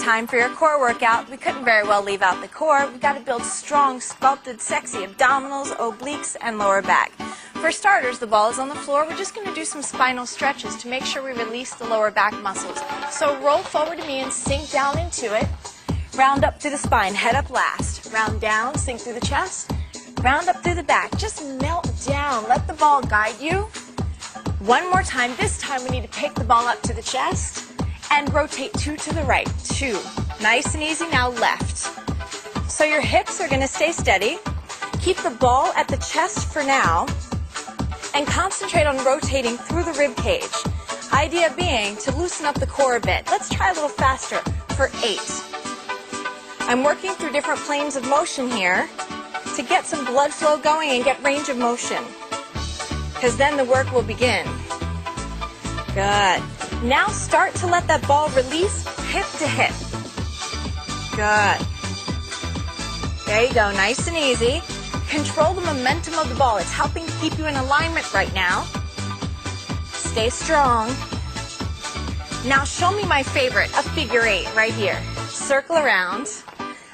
time for your core workout. We couldn't very well leave out the core. We've got to build strong, sculpted, sexy abdominals, obliques, and lower back. For starters, the ball is on the floor. We're just going to do some spinal stretches to make sure we release the lower back muscles. So roll forward to me and sink down into it. Round up through the spine, head up last. Round down, sink through the chest. Round up through the back. Just melt down. Let the ball guide you. One more time. This time we need to pick the ball up to the chest and rotate 2 to the right. 2. Nice and easy. Now left. So your hips are going to stay steady. Keep the ball at the chest for now and concentrate on rotating through the rib cage. Idea being to loosen up the core a bit. Let's try a little faster for 8. I'm working through different planes of motion here to get some blood flow going and get range of motion, because then the work will begin. Good. Now start to let that ball release hip to hip. Good. There you go, nice and easy. Control the momentum of the ball. It's helping to keep you in alignment right now. Stay strong. Now show me my favorite, a figure 8 right here. Circle around.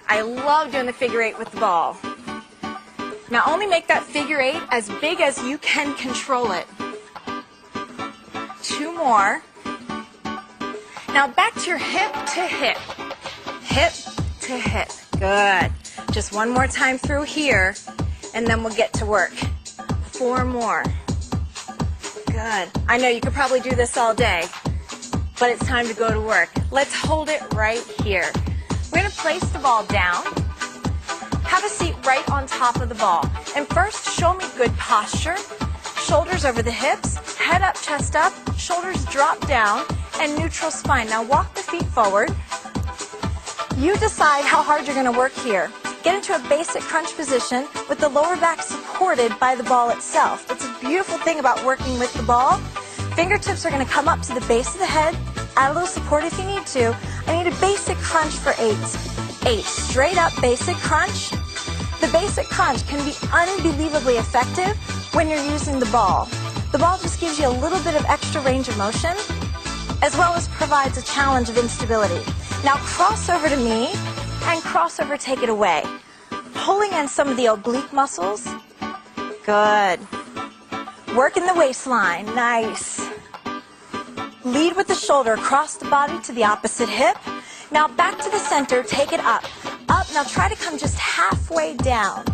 I love doing the figure 8 with the ball. Now only make that figure 8 as big as you can control it. 2 more. Now back to your hip to hip. Hip to hip. Good. Just one more time through here, and then we'll get to work. 4 more. Good. I know you could probably do this all day, but it's time to go to work. Let's hold it right here. We're going to place the ball down. Have a seat right on top of the ball. And first, show me good posture. Shoulders over the hips, head up, chest up, shoulders drop down, and neutral spine. Now walk the feet forward. You decide how hard you're going to work here. Get into a basic crunch position with the lower back supported by the ball itself. It's a beautiful thing about working with the ball. Fingertips are going to come up to the base of the head. Add a little support if you need to. I need a basic crunch for 8. 8. Straight up basic crunch. The basic crunch can be unbelievably effective when you're using the ball. The ball just gives you a little bit of extra range of motion, as well as provides a challenge of instability. Now cross over to me and cross over, take it away. Pulling in some of the oblique muscles. Good. Working the waistline. Nice. Lead with the shoulder across the body to the opposite hip. Now back to the center, take it up. Up, now try to come just halfway down.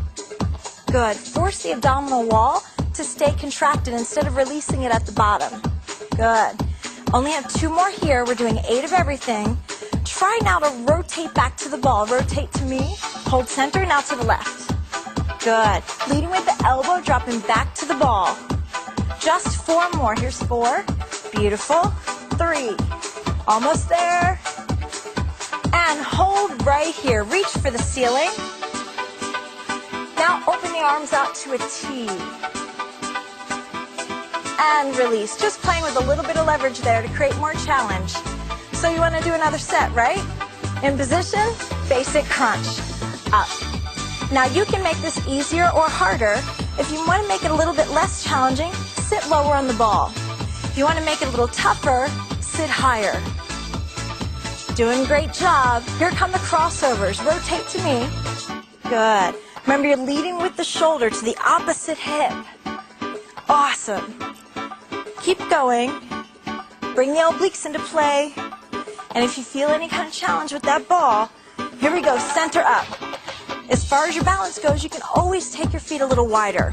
Good. Force the abdominal wall to stay contracted instead of releasing it at the bottom. Good. Only have 2 more here. We're doing 8 of everything. Try now to rotate back to the ball. Rotate to me. Hold center, now to the left. Good. Leading with the elbow, dropping back to the ball. Just 4 more. Here's 4. Beautiful. 3. Almost there. And hold right here. Reach for the ceiling. Now open the arms out to a T. And release. Just playing with a little bit of leverage there to create more challenge. So you want to do another set, right? In position, basic crunch. Up. Now you can make this easier or harder. If you want to make it a little bit less challenging, sit lower on the ball. If you want to make it a little tougher, sit higher. Doing a great job. Here come the crossovers. Rotate to me. Good. Remember, you're leading with the shoulder to the opposite hip. Awesome. Keep going. Bring the obliques into play. And if you feel any kind of challenge with that ball, here we go, center up. As far as your balance goes, you can always take your feet a little wider.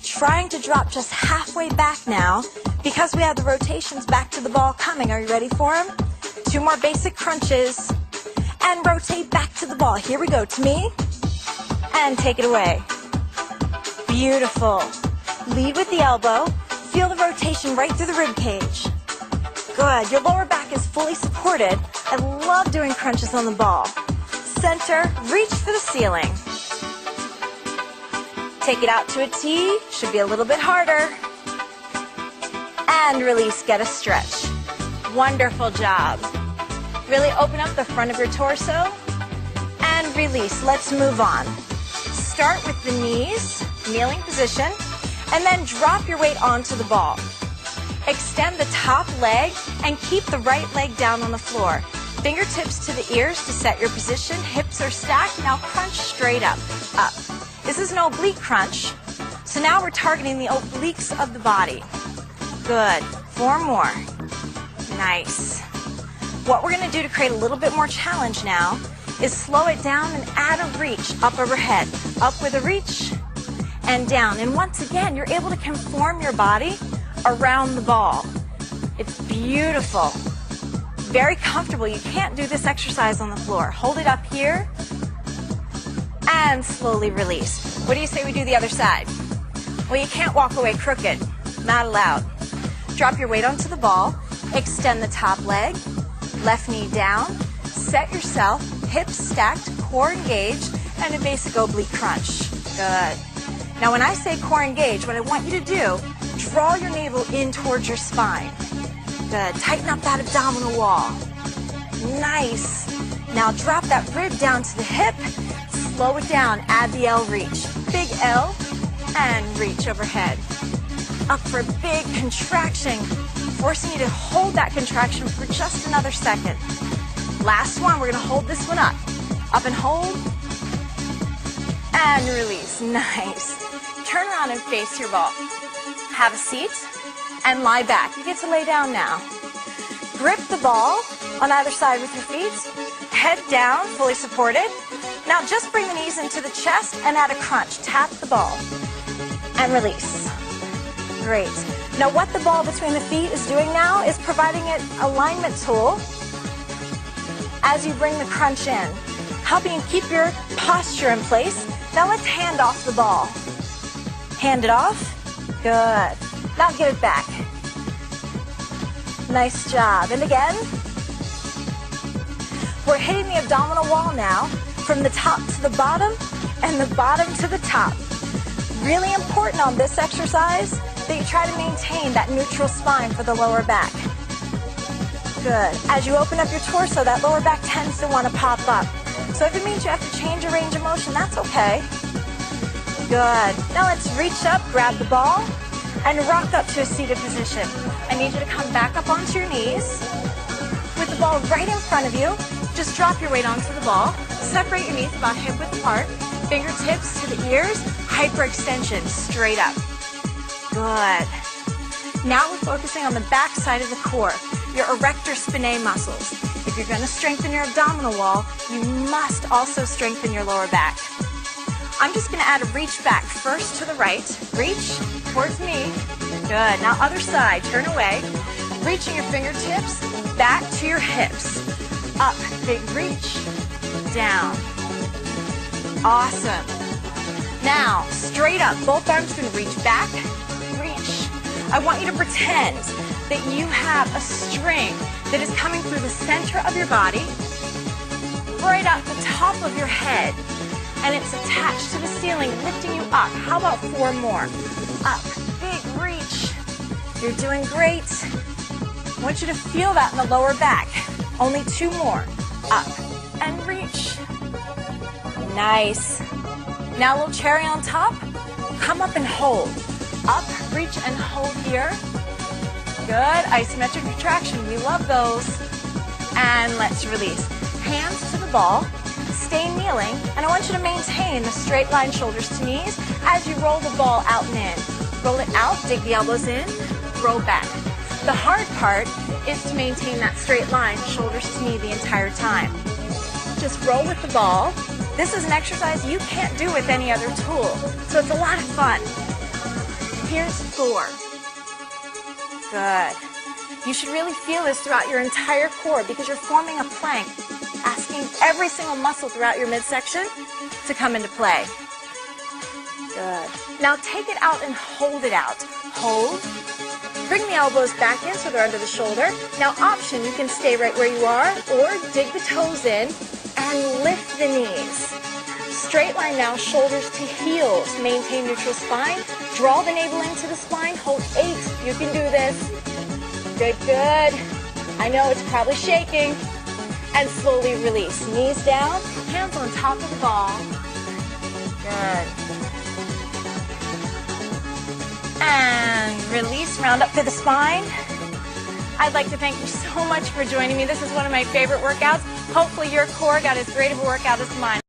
Trying to drop just halfway back now because we have the rotations back to the ball coming. Are you ready for them? 2 more basic crunches. And rotate back to the ball. Here we go, to me. And take it away. Beautiful. Lead with the elbow. Feel the rotation right through the rib cage. Good. Your lower back is fully supported. I love doing crunches on the ball. Center, reach for the ceiling. Take it out to a T. Should be a little bit harder. And release, get a stretch. Wonderful job. Really open up the front of your torso. And release. Let's move on. Start with the knees, kneeling position, and then drop your weight onto the ball. Extend the top leg and keep the right leg down on the floor. Fingertips to the ears to set your position. Hips are stacked. Now crunch straight up, up. This is an oblique crunch. So now we're targeting the obliques of the body. Good. 4 more. Nice. What we're going to do to create a little bit more challenge now is slow it down and add a reach up overhead. Up with a reach and down. And once again, you're able to conform your body around the ball. It's beautiful. Very comfortable. You can't do this exercise on the floor. Hold it up here and slowly release. What do you say we do the other side? Well, you can't walk away crooked. Not allowed. Drop your weight onto the ball. Extend the top leg. Left knee down. Set yourself. Hips stacked. Core engaged. And a basic oblique crunch. Good. Now, when I say core engaged, what I want you to do, draw your navel in towards your spine. Good. Tighten up that abdominal wall. Nice. Now drop that rib down to the hip. Slow it down. Add the L reach. Big L and reach overhead. Up for a big contraction. Forcing you to hold that contraction for just another second. Last one. We're going to hold this one up. Up and hold. And release. Nice. Turn around and face your ball. Have a seat. And lie back. You get to lay down now. Grip the ball on either side with your feet. Head down, fully supported. Now just bring the knees into the chest and add a crunch. Tap the ball and release. Great. Now what the ball between the feet is doing now is providing an alignment tool as you bring the crunch in, helping you keep your posture in place. Now let's hand off the ball. Hand it off. Good. Now get it back. Nice job. And again. We're hitting the abdominal wall now from the top to the bottom and the bottom to the top. Really important on this exercise that you try to maintain that neutral spine for the lower back. Good. As you open up your torso, that lower back tends to want to pop up. So if it means you have to change your range of motion, that's okay. Good. Now let's reach up, grab the ball, and rock up to a seated position. I need you to come back up onto your knees. With the ball right in front of you, just drop your weight onto the ball. Separate your knees about hip width apart. Fingertips to the ears. Hyperextension, straight up. Good. Now we're focusing on the back side of the core, your erector spinae muscles. If you're going to strengthen your abdominal wall, you must also strengthen your lower back. I'm just going to add a reach back. First to the right. Reach towards me. Good. Now other side. Turn away. Reaching your fingertips back to your hips. Up. Big reach. Down. Awesome. Now, straight up. Both arms going to reach back. Reach. I want you to pretend that you have a string that is coming through the center of your body, right up the top of your head. And it's attached to the ceiling, lifting you up. How about 4 more? Up, big reach. You're doing great. I want you to feel that in the lower back. Only 2 more. Up and reach. Nice. Now a little cherry on top. Come up and hold. Up, reach, and hold here. Good. Isometric retraction. We love those. And let's release. Hands to the ball. Stay kneeling, and I want you to maintain the straight line shoulders to knees as you roll the ball out and in. Roll it out, dig the elbows in, roll back. The hard part is to maintain that straight line, shoulders to knee the entire time. Just roll with the ball. This is an exercise you can't do with any other tool, so it's a lot of fun. Here's 4. Good. You should really feel this throughout your entire core because you're forming a plank, asking every single muscle throughout your midsection to come into play. Good. Now take it out and hold it out. Hold. Bring the elbows back in so they're under the shoulder. Now option, you can stay right where you are or dig the toes in and lift the knees. Straight line now, shoulders to heels. Maintain neutral spine. Draw the navel into the spine. Hold 8. You can do this. Good, good. I know it's probably shaking. And slowly release. Knees down, hands on top of the ball. Good. And release, round up to the spine. I'd like to thank you so much for joining me. This is one of my favorite workouts. Hopefully your core got as great of a workout as mine.